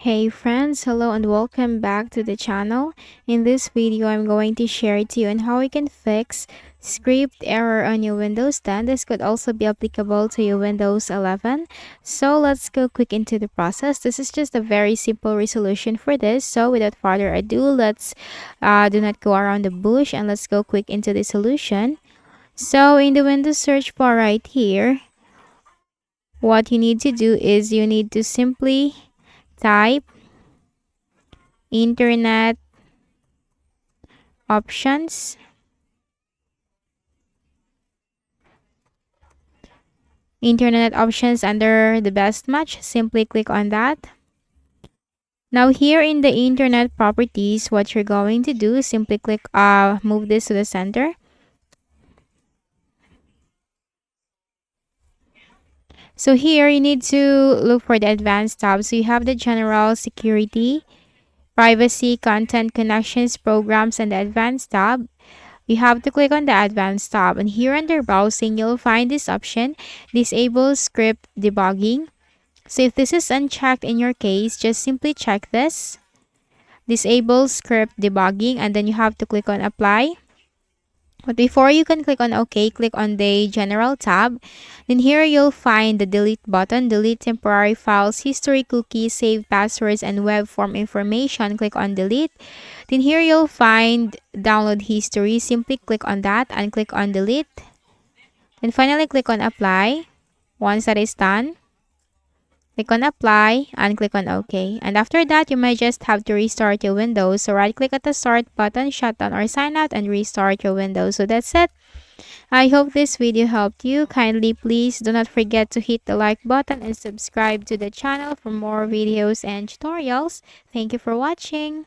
Hey friends, hello and welcome back to the channel. In this video, I'm going to share to you on how you can fix script error on your Windows 10. This could also be applicable to your Windows 11. So let's go quick into the process. This is just a very simple resolution for this. So without further ado, let's do not go around the bush and let's go quick into the solution. So in the Windows search bar right here, what you need to do is you need to simply type internet options. Internet options under the best match. Simply click on that. Now here in the internet properties, what you're going to do is simply click move this to the center. So here you need to look for the advanced tab. So you have the general, security, privacy, content, connections, programs, and the advanced tab. You have to click on the advanced tab, and here under browsing you'll find this option, disable script debugging. So if this is unchecked in your case, just simply check this, disable script debugging, and then you have to click on apply. But before you can click on OK, click on the general tab. Then here you'll find the delete button, delete temporary files, history, cookies, save passwords, and web form information. Click on delete. Then here you'll find download history. Simply click on that and click on delete. Then finally click on apply. Once that is done, click on apply and click on OK. And after that, you might just have to restart your Windows. So right click at the start button, shut down or sign out, and restart your Windows. So that's it. I hope this video helped you. Kindly please do not forget to hit the like button and subscribe to the channel for more videos and tutorials. Thank you for watching.